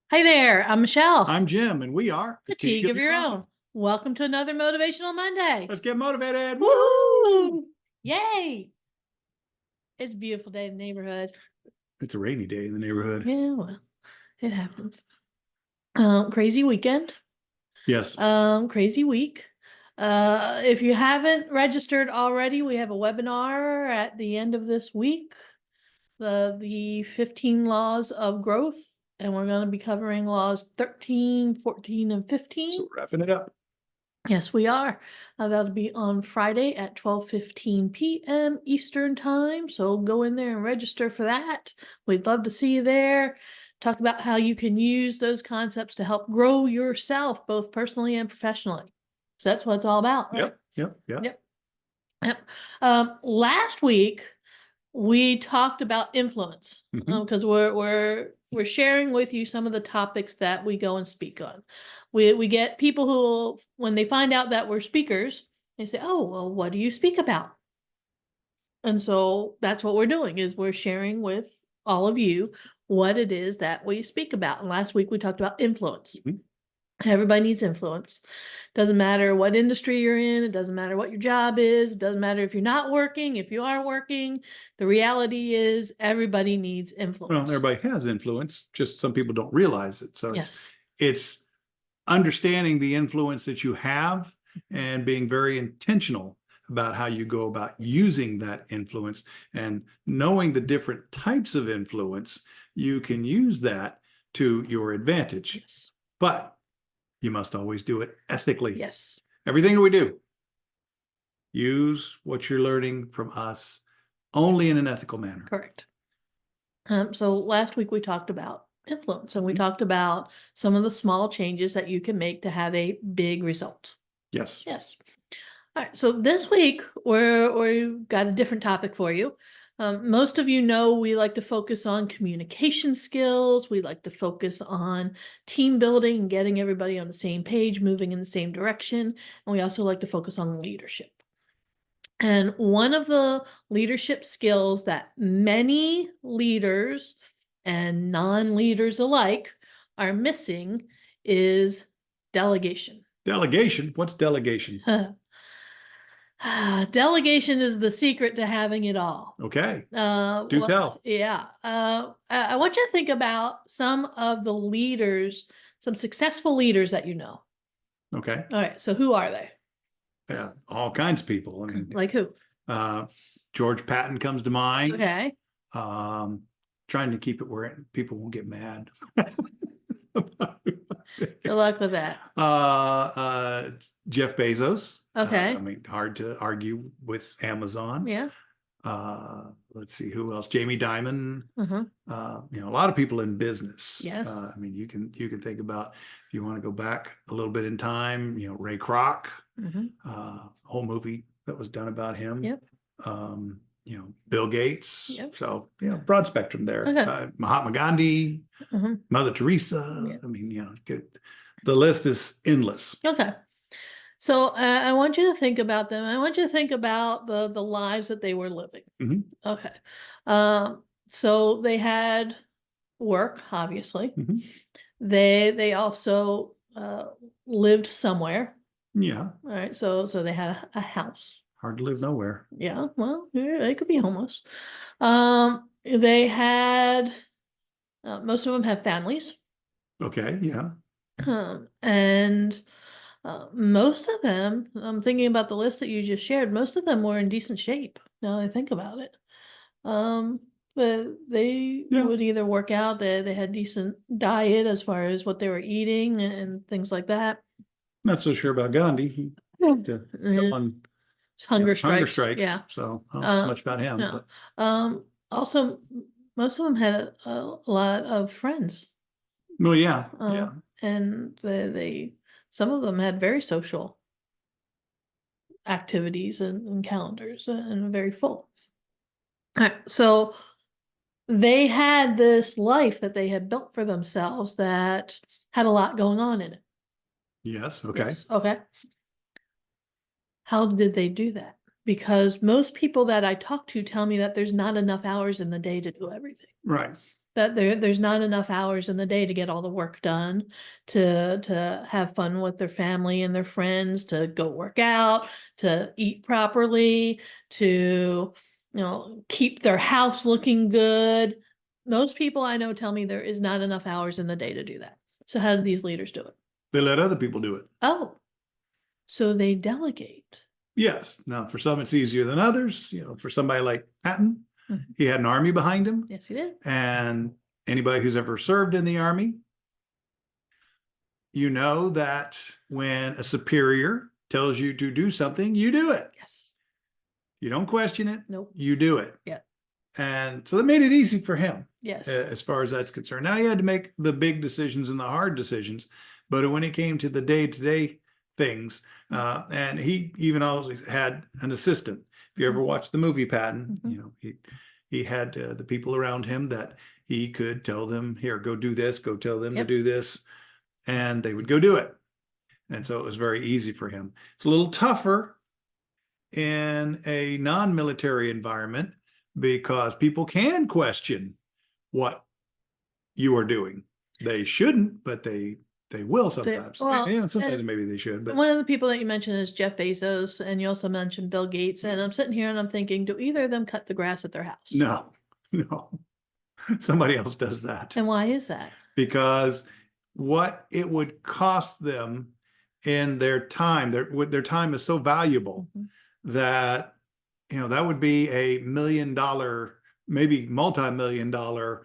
Hi there, I'm Michelle. I'm Jim, and we are Fatigue of Your Own. Welcome to another Motivational Monday. Let's get motivated. Woohoo! Yay! It's a beautiful day in the neighborhood. It's a rainy day in the neighborhood. Yeah, well, it happens. Crazy weekend. Yes. Crazy week. If you haven't registered already, we have a webinar at the end of this week. The 15 laws of growth, and we're going to be covering laws 13, 14, and 15. So wrapping it up. Yes, we are. That'll be on Friday at 12:15 p.m. Eastern time. So go in there and register for that. We'd love to see you there. Talk about how you can use those concepts to help grow yourself, both personally and professionally. So that's what it's all about, right? Yep. Last week we talked about influence because we're sharing with you some of the topics that we go and speak on. We get people who, when they find out that we're speakers, they say, "Oh, well, what do you speak about?" And so that's what we're doing, is we're sharing with all of you what it is that we speak about. And last week we talked about influence. Everybody needs influence. Doesn't matter what industry you're in. It doesn't matter what your job is. It doesn't matter if you're not working, if you are working. The reality is everybody needs influence. Well, everybody has influence, just some people don't realize it. So yes, it's understanding the influence that you have and being very intentional about how you go about using that influence, and knowing the different types of influence. You can use that to your advantage. yes, But you must always do it ethically. yes. Everything that we do, use what you're learning from us only in an ethical manner. Correct. So last week we talked about influence, and we talked about some of the small changes that you can make to have a big result. Yes. Yes. All right. So this week we've got a different topic for you. Most of you know we like to focus on communication skills. We like to focus on team building and getting everybody on the same page, moving in the same direction. And we also like to focus on leadership. And one of the leadership skills that many leaders and non-leaders alike are missing is delegation. Delegation? What's delegation? Delegation is the secret to having it all. Okay. Do tell. Yeah. I want you to think about some of the leaders, some successful leaders that you know. Okay. All right. So who are they? Yeah, all kinds of people. I mean, like who? George Patton comes to mind. Okay. Trying to keep it where people won't get mad. Good luck with that. Jeff Bezos. Okay. I mean, hard to argue with Amazon. Yeah. Let's see who else. Jamie Dimon. A lot of people in business. Yes. I mean, you can think about, if you want to go back a little bit in time, Ray Kroc. A whole movie that was done about him. Yep. Bill Gates. Yep. So broad spectrum there. Okay. Mahatma Gandhi, Mother Teresa. Yep. I mean, the list is endless. Okay. So I want you to think about them. I want you to think about the lives that they were living. Okay. So they had work, obviously. They also lived somewhere. Yeah. All right. So they had a house. Hard to live nowhere. Yeah. Well, yeah, they could be homeless. They had most of them have families. Okay. Yeah. And most of them, I'm thinking about the list that you just shared, most of them were in decent shape, now that I think about it. But they would either work out, they had decent diet as far as what they were eating and things like that. Not so sure about Gandhi. He on hunger strike. Yeah. So not much about him. No. But. Also, most of them had a lot of friends. Well, yeah. And they some of them had very social activities and calendars and very full. All right, so they had this life that they had built for themselves that had a lot going on in it. Yes. Okay. Yes. Okay. How did they do that? because most people that I talk to tell me that there's not enough hours in the day to do everything. Right. That there's not enough hours in the day to get all the work done, to have fun with their family and their friends, to go work out, to eat properly, to, keep their house looking good. Most people I know tell me there is not enough hours in the day to do that. So how do these leaders do it? They let other people do it. Oh, so they delegate. Yes. Now, for some, it's easier than others. For somebody like Patton, Mhm. he had an army behind him. Yes, he did. And anybody who's ever served in the army, you know that when a superior tells you to do something, you do it. Yes. You don't question it. Nope. You do it. Yeah. And so that made it easy for him. Yes. As far as that's concerned. Now he had to make the big decisions and the hard decisions, but when it came to the day-to-day things, and he even always had an assistant. If you ever watched the movie Patton, he had the people around him that he could tell them, here, go do this, go tell them to do this, and they would go do it. And so it was very easy for him. It's a little tougher in a non-military environment because people can question what you are doing. They shouldn't, but they will sometimes. Sometimes maybe they should. But one of the people that you mentioned is Jeff Bezos, and you also mentioned Bill Gates. And I'm sitting here and I'm thinking, do either of them cut the grass at their house? No. Somebody else does that. And why is that? Because what it would cost them in their time, their time is so valuable that that would be $1 million, maybe multi-million-dollar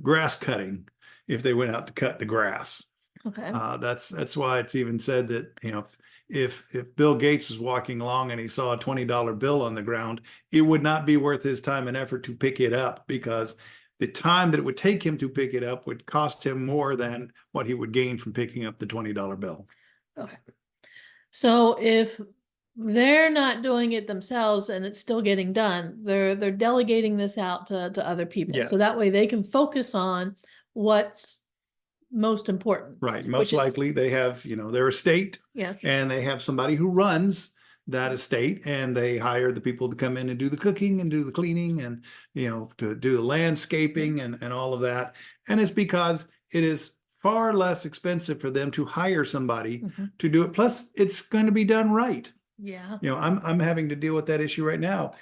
grass cutting if they went out to cut the grass. Okay. That's why it's even said that if Bill Gates was walking along and he saw a $20 bill on the ground, it would not be worth his time and effort to pick it up, because the time that it would take him to pick it up would cost him more than what he would gain from picking up the $20 bill. Okay. So if they're not doing it themselves and it's still getting done, they're delegating this out to other people. Yes. So that way they can focus on what's most important. Right. Most likely they have, their estate. Yeah. And they have somebody who runs that estate, and they hire the people to come in and do the cooking and do the cleaning and, to do the landscaping and all of that. And it's because it is far less expensive for them to hire somebody to do it. Plus, it's going to be done right. Yeah. I'm having to deal with that issue right now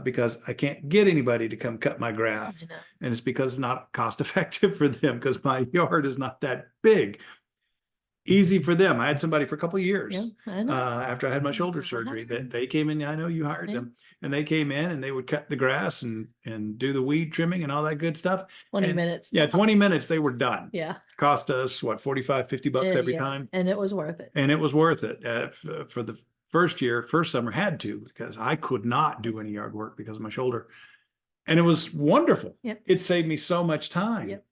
because I can't get anybody to come cut my grass. And it's because it's not cost effective for them, because my yard is not that big. Easy for them. I had somebody for a couple of years after I had my shoulder surgery that they came in. I know you hired them, and they came in and they would cut the grass and do the weed trimming and all that good stuff. 20 minutes. Yeah, 20 minutes they were done. Yeah. Cost us what, $45-50 every time. And it was worth it. And it was worth it for the first summer. Had to, because I could not do any yard work because of my shoulder, and it was wonderful. Yep. It saved me so much time. Yep.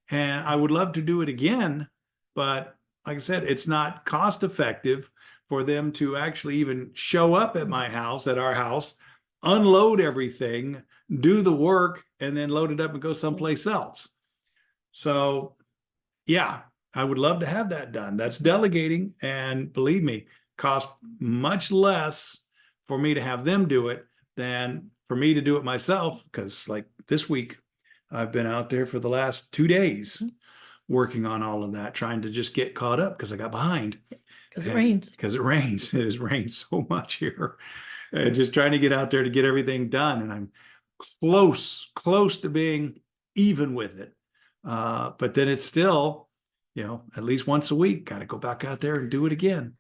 And I would love to do it again, but like I said, it's not cost effective for them to actually even show up at my house, at our house, unload everything, do the work, and then load it up and go someplace else. So yeah, I would love to have that done. That's delegating. And believe me, cost much less for me to have them do it than for me to do it myself. Because like this week, I've been out there for the last 2 days working on all of that, trying to just get caught up because I got behind. Because it rains. Because it rains. It has rained so much here. Just trying to get out there to get everything done. And I'm close to being even with it. But then it's still, at least once a week, got to go back out there and do it again.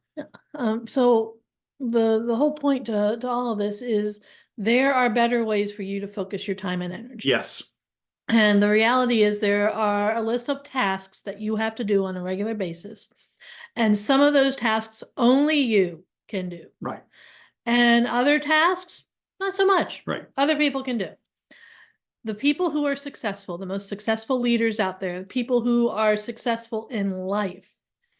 So the whole point to all of this is there are better ways for you to focus your time and energy. Yes. And the reality is there are a list of tasks that you have to do on a regular basis. And some of those tasks only you can do. Right. And other tasks, not so much. Right. Other people can do. The people who are successful, the most successful leaders out there, the people who are successful in life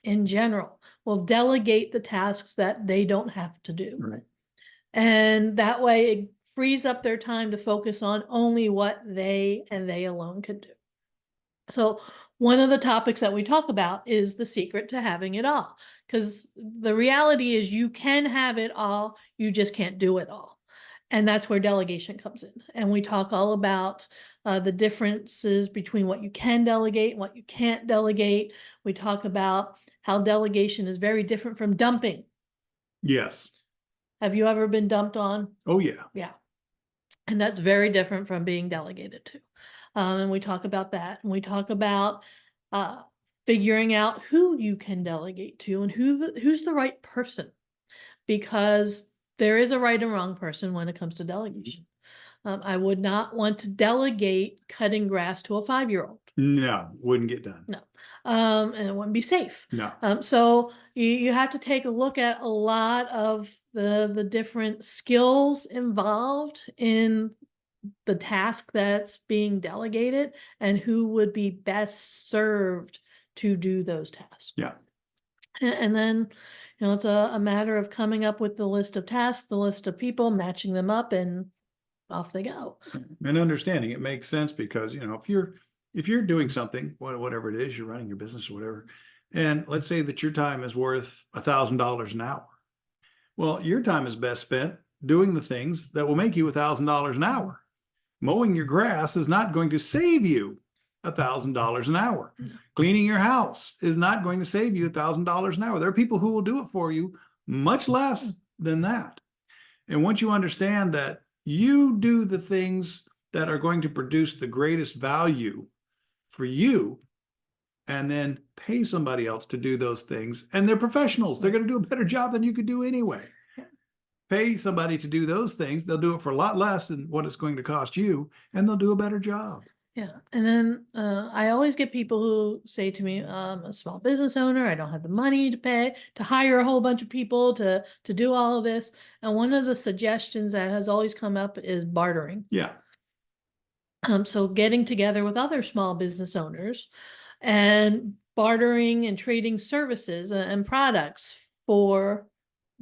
in general, will delegate the tasks that they don't have to do. Right. And that way it frees up their time to focus on only what they and they alone can do. So one of the topics that we talk about is the secret to having it all. Because the reality is you can have it all, you just can't do it all. And that's where delegation comes in. And we talk all about the differences between what you can delegate and what you can't delegate. We talk about how delegation is very different from dumping. Yes. Have you ever been dumped on? Oh, yeah. Yeah. And that's very different from being delegated to. And we talk about that. And we talk about uh, figuring out who you can delegate to and who's the right person. Because there is a right and wrong person when it comes to delegation. I would not want to delegate cutting grass to a 5-year-old. No, wouldn't get done. No. And it wouldn't be safe. No. So you have to take a look at a lot of the different skills involved in the task that's being delegated and who would be best served to do those tasks. Yeah. And then, it's a matter of coming up with the list of tasks, the list of people, matching them up, and off they go. And understanding it makes sense because, if you're doing something, whatever it is, you're running your business or whatever, and let's say that your time is worth $1,000 an hour. Well, your time is best spent doing the things that will make you $1,000 an hour. Mowing your grass is not going to save you $1,000 an hour. Cleaning your house is not going to save you $1,000 an hour. There are people who will do it for you much less than that. And once you understand that you do the things that are going to produce the greatest value for you, and then pay somebody else to do those things, and they're professionals, they're going to do a better job than you could do anyway. Pay somebody to do those things, they'll do it for a lot less than what it's going to cost you, and they'll do a better job. Yeah. And then I always get people who say to me, I'm a small business owner, I don't have the money to hire a whole bunch of people to do all of this. And one of the suggestions that has always come up is bartering. Yeah. So getting together with other small business owners and bartering and trading services and products for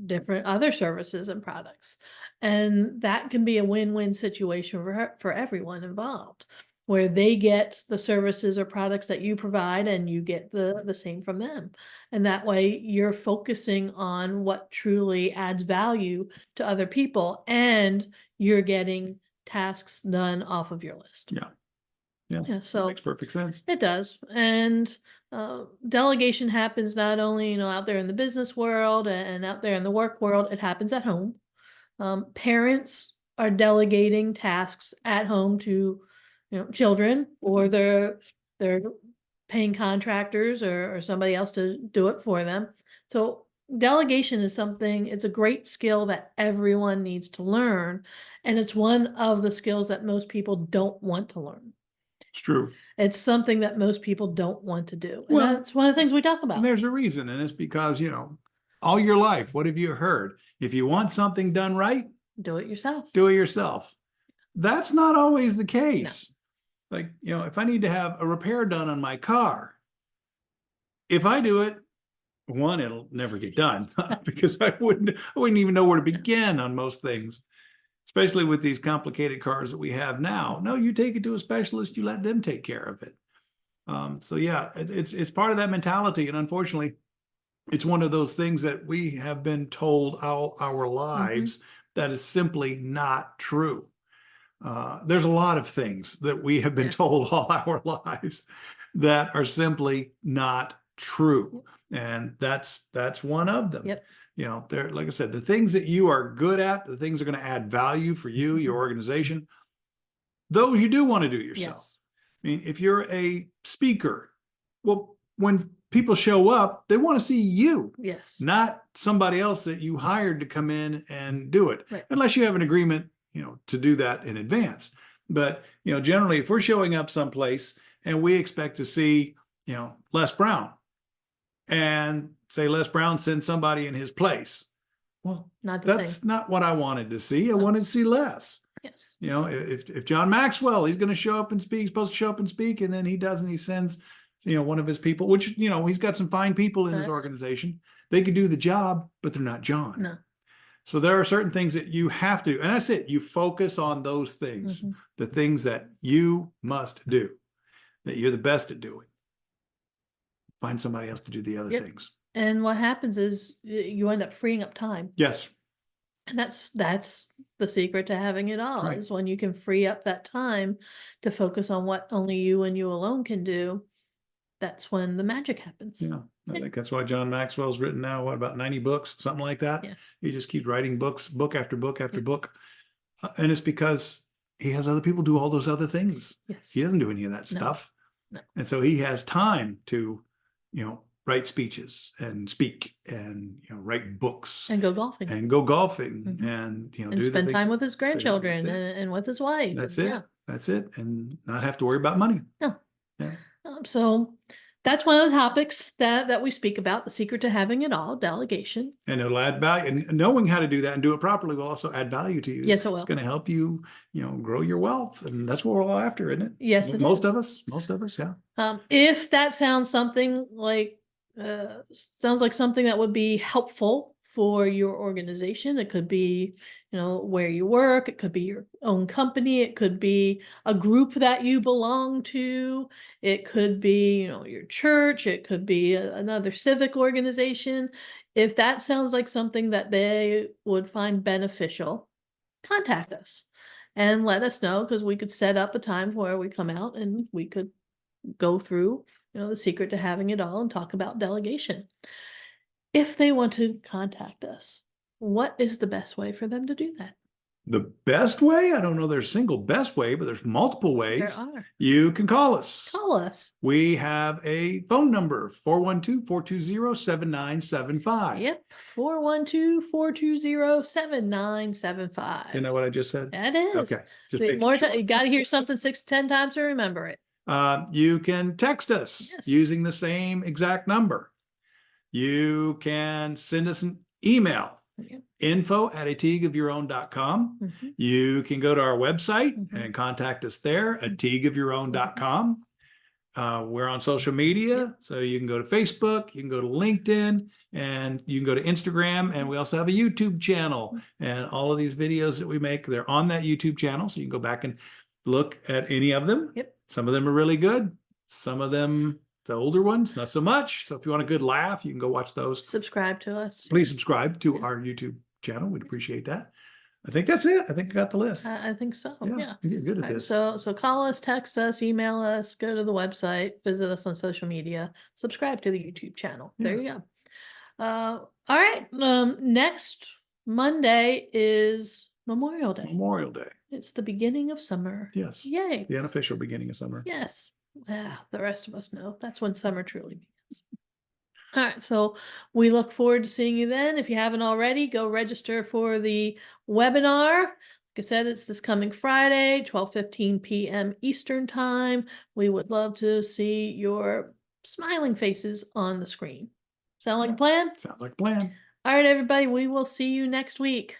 different other services and products. And that can be a win-win situation for everyone involved, where they get the services or products that you provide and you get the same from them. And that way you're focusing on what truly adds value to other people and you're getting tasks done off of your list. Yeah. Yeah. Yeah, so that makes perfect sense. it does. And delegation happens not only, out there in the business world and out there in the work world, it happens at home. Parents are delegating tasks at home to, children, or they're paying contractors or somebody else to do it for them. So delegation is something, it's a great skill that everyone needs to learn. And it's one of the skills that most people don't want to learn. It's true. It's something that most people don't want to do. And Well, that's one of the things we talk about. And there's a reason, and it's because, all your life, what have you heard? If you want something done right, Do it yourself. do it yourself. That's not always the case. Like, if I need to have a repair done on my car, if I do it, one, it'll never get done because I wouldn't even know where to begin on most things, especially with these complicated cars that we have now. No, you take it to a specialist, you let them take care of it. So yeah, it's part of that mentality. And unfortunately, it's one of those things that we have been told all our lives that is simply not true. There's a lot of things that we have been told all our lives that are simply not true. And that's one of them. Yep. There, like I said, the things that you are good at, the things that are going to add value for you, your organization, those you do want to do yourself. Yes. I mean, if you're a speaker, well, when people show up, they want to see you, Yes. not somebody else that you hired to come in and do it, Right. unless you have an agreement, to do that in advance. But, generally, if we're showing up someplace and we expect to see, Les Brown, and say Les Brown send somebody in his place, well, that's not what I wanted to see. I wanted to see Les. Yes. If John Maxwell, he's going to show up and speak, he's supposed to show up and speak, and then he doesn't, he sends, one of his people, which, he's got some fine people in his organization. They could do the job, but they're not John. No. So there are certain things that you have to, and that's it. You focus on those things, the things that you must do. that you're the best at doing. Find somebody else to do the other Yep. things. And what happens is you end up freeing up time. Yes. And that's the secret to having it all, Right. is when you can free up that time to focus on what only you and you alone can do. That's when the magic happens. Yeah. I think that's why John Maxwell's written now, what, about 90 books, something like that. Yeah. He just keeps writing books, book after book after book. And it's because he has other people do all those other things. Yes. He doesn't do any of that No. stuff. No. And so he has time to, write speeches and speak and, write books And go golfing. and go golfing Mhm. and, And do the spend things. time with his grandchildren That's it. and with his wife. That's and it. Yeah. That's it. And not have to worry about money. No. Yeah. So that's one of the topics that we speak about, the secret to having it all, delegation. And it'll add value. And knowing how to do that and do it properly will also add value to you. Yes, it will. It's going to help you, grow your wealth. And that's what we're all after, isn't it? Yes, it Most is. of us, yeah. If that sounds something like something that would be helpful for your organization, it could be, where you work, it could be your own company, it could be a group that you belong to, it could be, your church, it could be another civic organization. If that sounds like something that they would find beneficial, contact us and let us know, because we could set up a time where we come out and we could go through, the secret to having it all and talk about delegation. If they want to contact us, what is the best way for them to do that? The best way? I don't know there's a single best way, but there's multiple ways. There are. You can call us. Call us. We have a phone number, 412-420-7975. Yep. 412-420-7975. Isn't that what I just said? That is. Okay. Just Wait, making more sure. time. You got to hear something 6 to 10 times to remember it. You can text us Yes. using the same exact number. You can send us an email, Yeah. info@ateagueofyourown.com. Mhm. You can go to our website Mhm. and contact us there, ateagueofyourown.com. We're on social media, Yep. so you can go to Facebook, you can go to LinkedIn, and you can go to Instagram, and we also have a YouTube channel. And all of these videos that we make, they're on that YouTube channel, so you can go back and look at any of them. Yep. Some of them are really good. Some of them, the older ones, not so much. So if you want a good laugh, you can go watch those. Subscribe to us. Please subscribe to our YouTube channel. We'd appreciate that. I think that's it. I think I got the list. I think so. Yeah. You're good at All right, this. so call us, text us, email us, go to the website, visit us on social media, subscribe to the YouTube channel. There you go. All right. Next Monday is Memorial Day. Memorial Day. It's the beginning of summer. Yes. Yay. The unofficial beginning of summer. Yes. The rest of us know that's when summer truly begins. All right, so we look forward to seeing you then. If you haven't already, go register for the webinar. Like I said, it's this coming Friday, 12:15 p.m. Eastern Time. We would love to see your smiling faces on the screen. Sound like a plan? Sounds like a plan. All right, everybody, we will see you next week.